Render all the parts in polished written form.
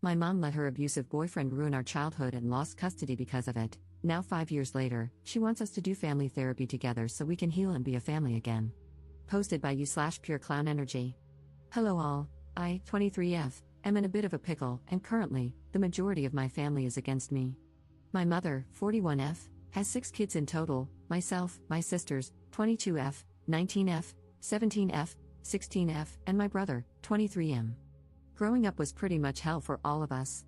My mom let her abusive boyfriend ruin our childhood and lost custody because of it. Now, 5 years later, she wants us to do family therapy together so we can heal and be a family again. Posted by you/Pure Clown Energy. Hello all, I, 23F, am in a bit of a pickle, and currently, the majority of my family is against me. My mother, 41F, has 6 kids in total, myself, my sisters, 22F, 19F, 17F, 16F, and my brother, 23M. Growing up was pretty much hell for all of us.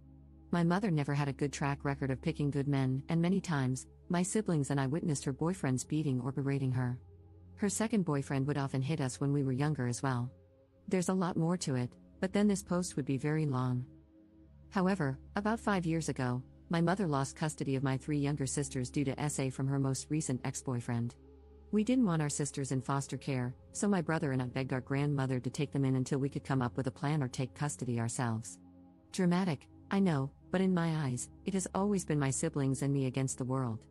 My mother never had a good track record of picking good men, and many times, my siblings and I witnessed her boyfriends beating or berating her. Her second boyfriend would often hit us when we were younger as well. There's a lot more to it, but then this post would be very long. However, about 5 years ago, my mother lost custody of my 3 younger sisters due to SA from her most recent ex-boyfriend. We didn't want our sisters in foster care, so my brother and I begged our grandmother to take them in until we could come up with a plan or take custody ourselves. Dramatic, I know, but in my eyes, it has always been my siblings and me against the world.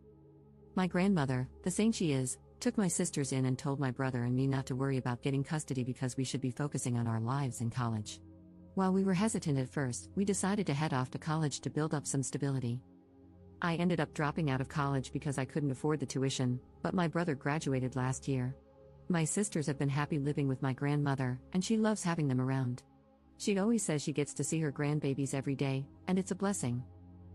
My grandmother, the saint she is, took my sisters in and told my brother and me not to worry about getting custody because we should be focusing on our lives in college. While we were hesitant at first, we decided to head off to college to build up some stability. I ended up dropping out of college because I couldn't afford the tuition, but my brother graduated last year. My sisters have been happy living with my grandmother, and she loves having them around. She always says she gets to see her grandbabies every day, and it's a blessing.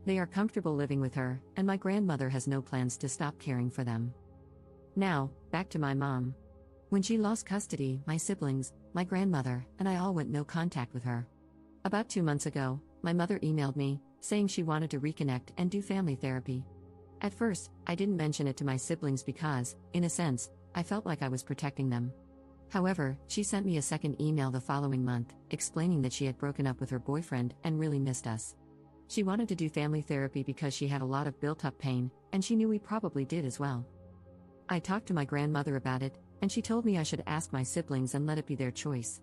They are comfortable living with her, and my grandmother has no plans to stop caring for them. Now, back to my mom. When she lost custody, my siblings, my grandmother, and I all went no contact with her. About 2 months ago, my mother emailed me, saying she wanted to reconnect and do family therapy. At first, I didn't mention it to my siblings because, in a sense, I felt like I was protecting them. However, she sent me a second email the following month, explaining that she had broken up with her boyfriend and really missed us. She wanted to do family therapy because she had a lot of built-up pain, and she knew we probably did as well. I talked to my grandmother about it, and she told me I should ask my siblings and let it be their choice.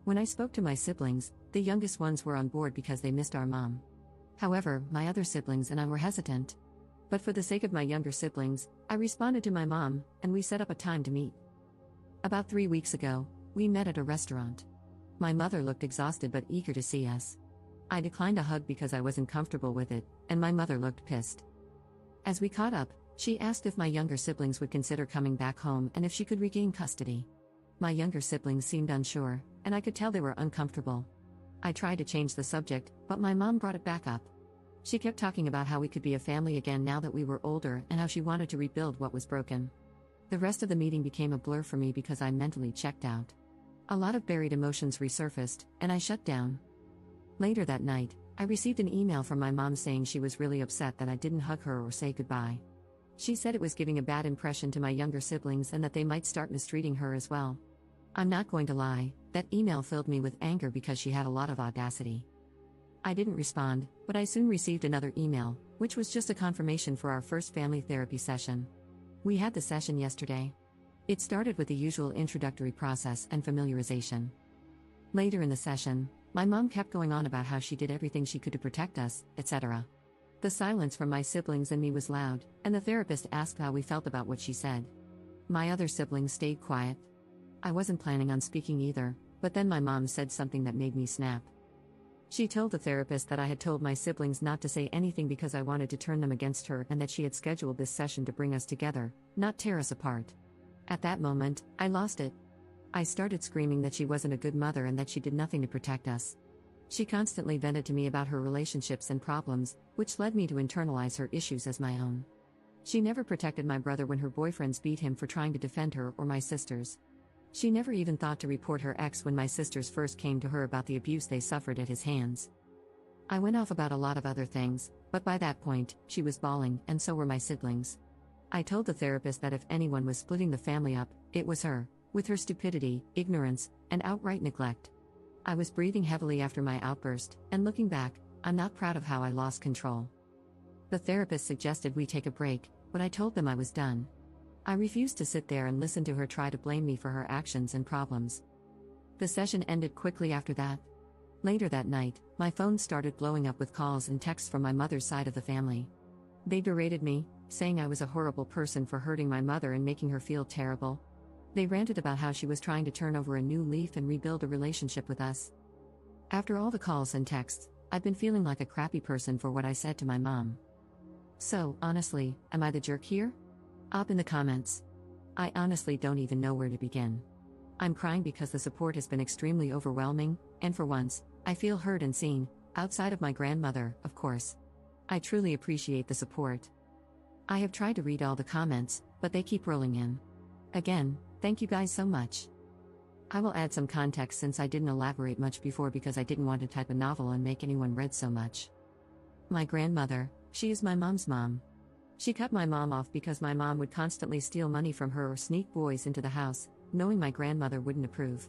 When I spoke to my siblings, the youngest ones were on board because they missed our mom. However, my other siblings and I were hesitant. But for the sake of my younger siblings, I responded to my mom, and we set up a time to meet. About 3 weeks ago, we met at a restaurant. My mother looked exhausted but eager to see us. I declined a hug because I wasn't comfortable with it, and my mother looked pissed. As we caught up, she asked if my younger siblings would consider coming back home and if she could regain custody. My younger siblings seemed unsure, and I could tell they were uncomfortable. I tried to change the subject, but my mom brought it back up. She kept talking about how we could be a family again now that we were older and how she wanted to rebuild what was broken. The rest of the meeting became a blur for me because I mentally checked out. A lot of buried emotions resurfaced, and I shut down. Later that night, I received an email from my mom saying she was really upset that I didn't hug her or say goodbye. She said it was giving a bad impression to my younger siblings and that they might start mistreating her as well. I'm not going to lie, that email filled me with anger because she had a lot of audacity. I didn't respond, but I soon received another email, which was just a confirmation for our first family therapy session. We had the session yesterday. It started with the usual introductory process and familiarization. Later in the session, my mom kept going on about how she did everything she could to protect us, etc. The silence from my siblings and me was loud, and the therapist asked how we felt about what she said. My other siblings stayed quiet. I wasn't planning on speaking either, but then my mom said something that made me snap. She told the therapist that I had told my siblings not to say anything because I wanted to turn them against her and that she had scheduled this session to bring us together, not tear us apart. At that moment, I lost it. I started screaming that she wasn't a good mother and that she did nothing to protect us. She constantly vented to me about her relationships and problems, which led me to internalize her issues as my own. She never protected my brother when her boyfriends beat him for trying to defend her or my sisters. She never even thought to report her ex when my sisters first came to her about the abuse they suffered at his hands. I went off about a lot of other things, but by that point, she was bawling, and so were my siblings. I told the therapist that if anyone was splitting the family up, it was her, with her stupidity, ignorance, and outright neglect. I was breathing heavily after my outburst, and looking back, I'm not proud of how I lost control. The therapist suggested we take a break, but I told them I was done. I refused to sit there and listen to her try to blame me for her actions and problems. The session ended quickly after that. Later that night, my phone started blowing up with calls and texts from my mother's side of the family. They berated me, saying I was a horrible person for hurting my mother and making her feel terrible. They ranted about how she was trying to turn over a new leaf and rebuild a relationship with us. After all the calls and texts, I've been feeling like a crappy person for what I said to my mom. So, honestly, am I the jerk here? Up in the comments. I honestly don't even know where to begin. I'm crying because the support has been extremely overwhelming, and for once, I feel heard and seen, outside of my grandmother, of course. I truly appreciate the support. I have tried to read all the comments, but they keep rolling in. Again, thank you guys so much. I will add some context since I didn't elaborate much before because I didn't want to type a novel and make anyone read so much. My grandmother, she is my mom's mom. She cut my mom off because my mom would constantly steal money from her or sneak boys into the house, knowing my grandmother wouldn't approve.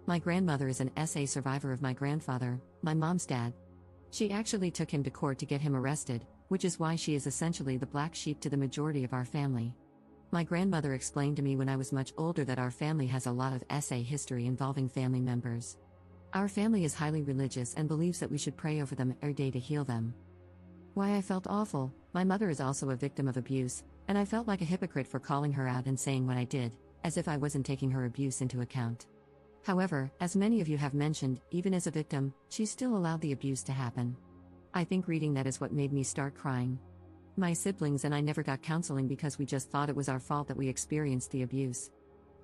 My grandmother is an SA survivor of my grandfather, my mom's dad. She actually took him to court to get him arrested, which is why she is essentially the black sheep to the majority of our family. My grandmother explained to me when I was much older that our family has a lot of SA history involving family members. Our family is highly religious and believes that we should pray over them every day to heal them. Why I felt awful, my mother is also a victim of abuse, and I felt like a hypocrite for calling her out and saying what I did, as if I wasn't taking her abuse into account. However, as many of you have mentioned, even as a victim, she still allowed the abuse to happen. I think reading that is what made me start crying. My siblings and I never got counseling because we just thought it was our fault that we experienced the abuse.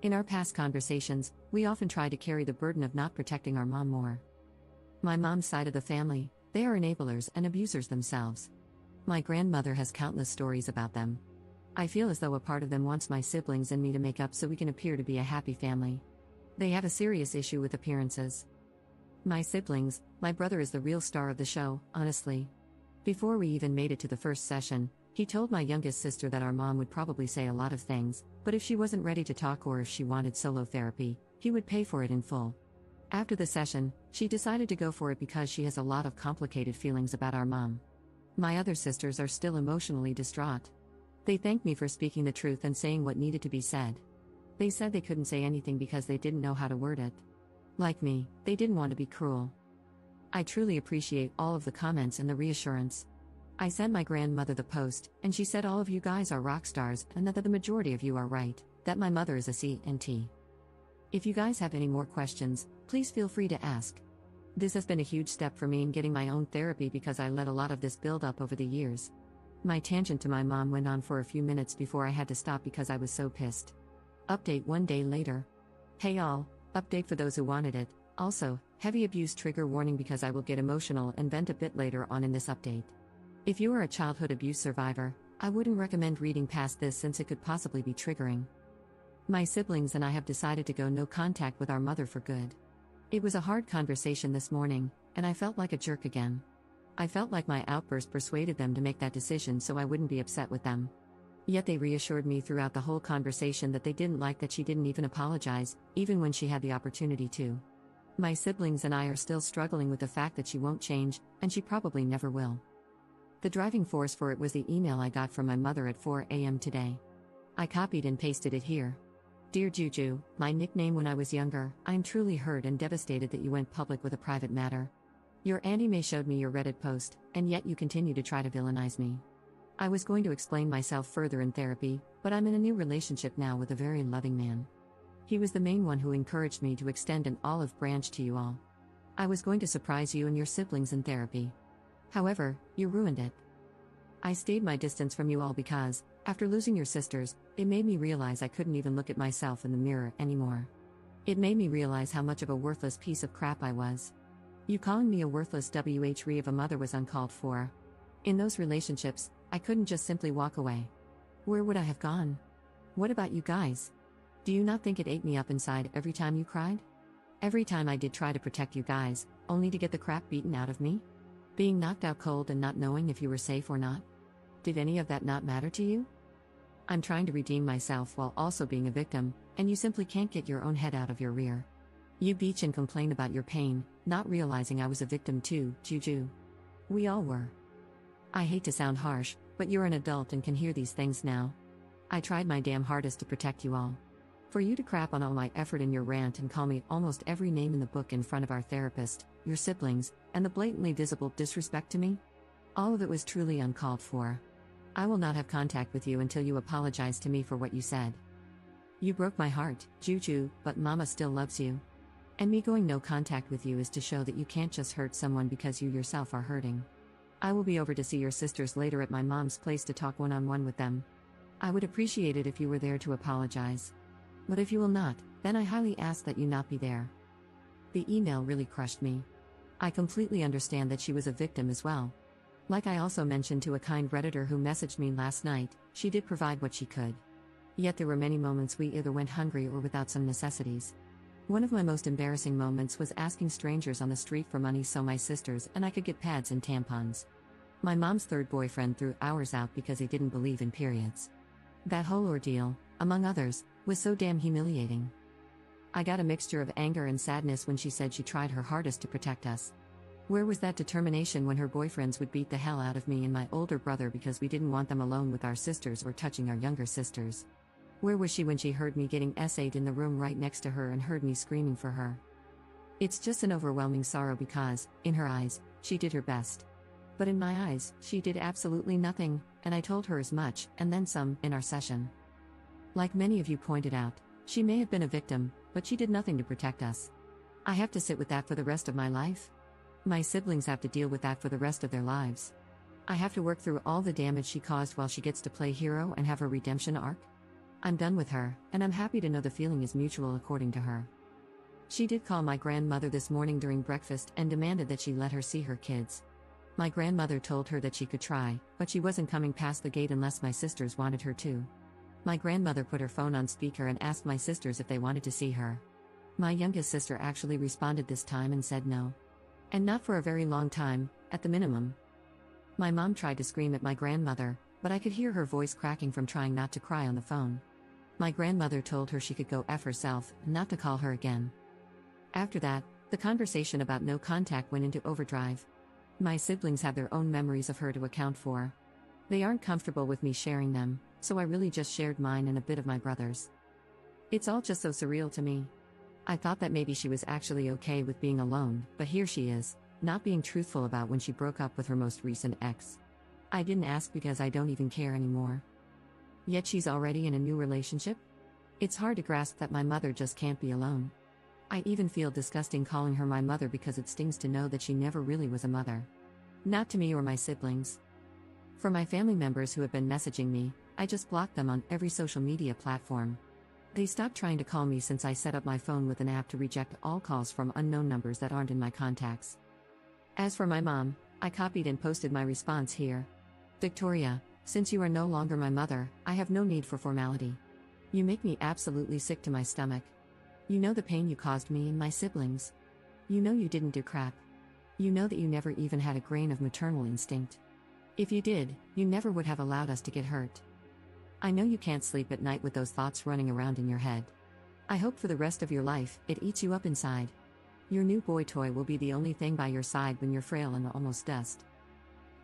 In our past conversations, we often try to carry the burden of not protecting our mom more. My mom's side of the family, they are enablers and abusers themselves. My grandmother has countless stories about them. I feel as though a part of them wants my siblings and me to make up so we can appear to be a happy family. They have a serious issue with appearances. My siblings, my brother is the real star of the show, honestly. Before we even made it to the first session, he told my youngest sister that our mom would probably say a lot of things, but if she wasn't ready to talk or if she wanted solo therapy, he would pay for it in full. After the session, she decided to go for it because she has a lot of complicated feelings about our mom. My other sisters are still emotionally distraught. They thanked me for speaking the truth and saying what needed to be said. They said they couldn't say anything because they didn't know how to word it. Like me, they didn't want to be cruel. I truly appreciate all of the comments and the reassurance. I sent my grandmother the post, and she said all of you guys are rock stars and that the majority of you are right, that my mother is a C&T. If you guys have any more questions, please feel free to ask. This has been a huge step for me in getting my own therapy because I let a lot of this build up over the years. My tangent to my mom went on for a few minutes before I had to stop because I was so pissed. Update 1 day later. Hey all, update for those who wanted it. Also, heavy abuse trigger warning because I will get emotional and vent a bit later on in this update. If you are a childhood abuse survivor, I wouldn't recommend reading past this since it could possibly be triggering. My siblings and I have decided to go no contact with our mother for good. It was a hard conversation this morning, and I felt like a jerk again. I felt like my outburst persuaded them to make that decision so I wouldn't be upset with them. Yet they reassured me throughout the whole conversation that they didn't like that she didn't even apologize, even when she had the opportunity to. My siblings and I are still struggling with the fact that she won't change, and she probably never will. The driving force for it was the email I got from my mother at 4 a.m. today. I copied and pasted it here. Dear Juju, my nickname when I was younger, I am truly hurt and devastated that you went public with a private matter. Your Auntie May showed me your Reddit post, and yet you continue to try to villainize me. I was going to explain myself further in therapy, but I'm in a new relationship now with a very loving man. He was the main one who encouraged me to extend an olive branch to you all. I was going to surprise you and your siblings in therapy. However, you ruined it. I stayed my distance from you all because, after losing your sisters, it made me realize I couldn't even look at myself in the mirror anymore. It made me realize how much of a worthless piece of crap I was. You calling me a worthless WHRE of a mother was uncalled for. In those relationships, I couldn't just simply walk away. Where would I have gone? What about you guys? Do you not think it ate me up inside every time you cried? Every time I did try to protect you guys, only to get the crap beaten out of me? Being knocked out cold and not knowing if you were safe or not? Did any of that not matter to you? I'm trying to redeem myself while also being a victim, and you simply can't get your own head out of your rear. You bitch and complain about your pain, not realizing I was a victim too, Juju. We all were. I hate to sound harsh, but you're an adult and can hear these things now. I tried my damn hardest to protect you all. For you to crap on all my effort in your rant and call me almost every name in the book in front of our therapist, your siblings, and the blatantly visible disrespect to me? All of it was truly uncalled for. I will not have contact with you until you apologize to me for what you said. You broke my heart, Juju, but Mama still loves you. And me going no contact with you is to show that you can't just hurt someone because you yourself are hurting. I will be over to see your sisters later at my mom's place to talk one-on-one with them. I would appreciate it if you were there to apologize. But if you will not, then I highly ask that you not be there. The email really crushed me. I completely understand that she was a victim as well. Like I also mentioned to a kind Redditor who messaged me last night, she did provide what she could. Yet there were many moments we either went hungry or without some necessities. One of my most embarrassing moments was asking strangers on the street for money so my sisters and I could get pads and tampons. My mom's third boyfriend threw ours out because he didn't believe in periods. That whole ordeal, among others, was so damn humiliating. I got a mixture of anger and sadness when she said she tried her hardest to protect us. Where was that determination when her boyfriends would beat the hell out of me and my older brother because we didn't want them alone with our sisters or touching our younger sisters? Where was she when she heard me getting essayed in the room right next to her and heard me screaming for her? It's just an overwhelming sorrow because, in her eyes, she did her best. But in my eyes, she did absolutely nothing, and I told her as much, and then some, in our session. Like many of you pointed out, she may have been a victim, but she did nothing to protect us. I have to sit with that for the rest of my life? My siblings have to deal with that for the rest of their lives. I have to work through all the damage she caused while she gets to play hero and have her redemption arc? I'm done with her, and I'm happy to know the feeling is mutual according to her. She did call my grandmother this morning during breakfast and demanded that she let her see her kids. My grandmother told her that she could try, but she wasn't coming past the gate unless my sisters wanted her to. My grandmother put her phone on speaker and asked my sisters if they wanted to see her. My youngest sister actually responded this time and said no. And not for a very long time, at the minimum. My mom tried to scream at my grandmother, but I could hear her voice cracking from trying not to cry on the phone. My grandmother told her she could go F herself, not to call her again. After that, the conversation about no contact went into overdrive. My siblings have their own memories of her to account for. They aren't comfortable with me sharing them, so I really just shared mine and a bit of my brother's. It's all just so surreal to me. I thought that maybe she was actually okay with being alone, but here she is, not being truthful about when she broke up with her most recent ex. I didn't ask because I don't even care anymore. Yet she's already in a new relationship? It's hard to grasp that my mother just can't be alone. I even feel disgusting calling her my mother because it stings to know that she never really was a mother. Not to me or my siblings. For my family members who have been messaging me, I just blocked them on every social media platform. They stopped trying to call me since I set up my phone with an app to reject all calls from unknown numbers that aren't in my contacts. As for my mom, I copied and posted my response here. Victoria, since you are no longer my mother, I have no need for formality. You make me absolutely sick to my stomach. You know the pain you caused me and my siblings. You know you didn't do crap. You know that you never even had a grain of maternal instinct. If you did, you never would have allowed us to get hurt. I know you can't sleep at night with those thoughts running around in your head. I hope for the rest of your life, it eats you up inside. Your new boy toy will be the only thing by your side when you're frail and almost dust.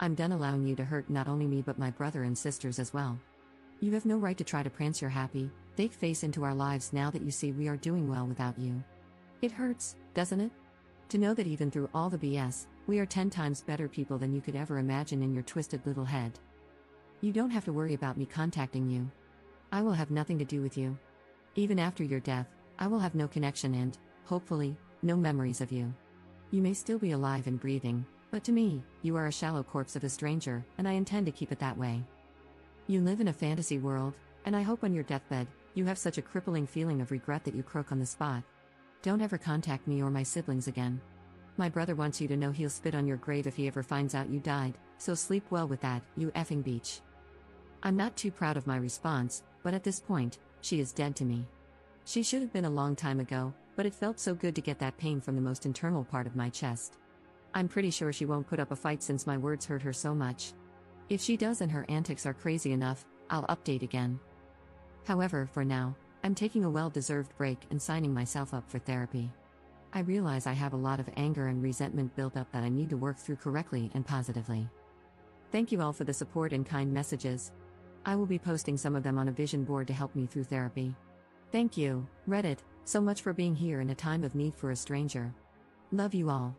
I'm done allowing you to hurt not only me but my brother and sisters as well. You have no right to try to prance your happy, fake face into our lives now that you see we are doing well without you. It hurts, doesn't it? To know that even through all the BS, we are 10 times better people than you could ever imagine in your twisted little head. You don't have to worry about me contacting you. I will have nothing to do with you. Even after your death, I will have no connection and, hopefully, no memories of you. You may still be alive and breathing, but to me, you are a shallow corpse of a stranger, and I intend to keep it that way. You live in a fantasy world, and I hope on your deathbed, you have such a crippling feeling of regret that you croak on the spot. Don't ever contact me or my siblings again. My brother wants you to know he'll spit on your grave if he ever finds out you died, so sleep well with that, you effing beach. I'm not too proud of my response, but at this point, she is dead to me. She should have been a long time ago, but it felt so good to get that pain from the most internal part of my chest. I'm pretty sure she won't put up a fight since my words hurt her so much. If she does and her antics are crazy enough, I'll update again. However, for now, I'm taking a well-deserved break and signing myself up for therapy. I realize I have a lot of anger and resentment built up that I need to work through correctly and positively. Thank you all for the support and kind messages. I will be posting some of them on a vision board to help me through therapy. Thank you, Reddit, so much for being here in a time of need for a stranger. Love you all.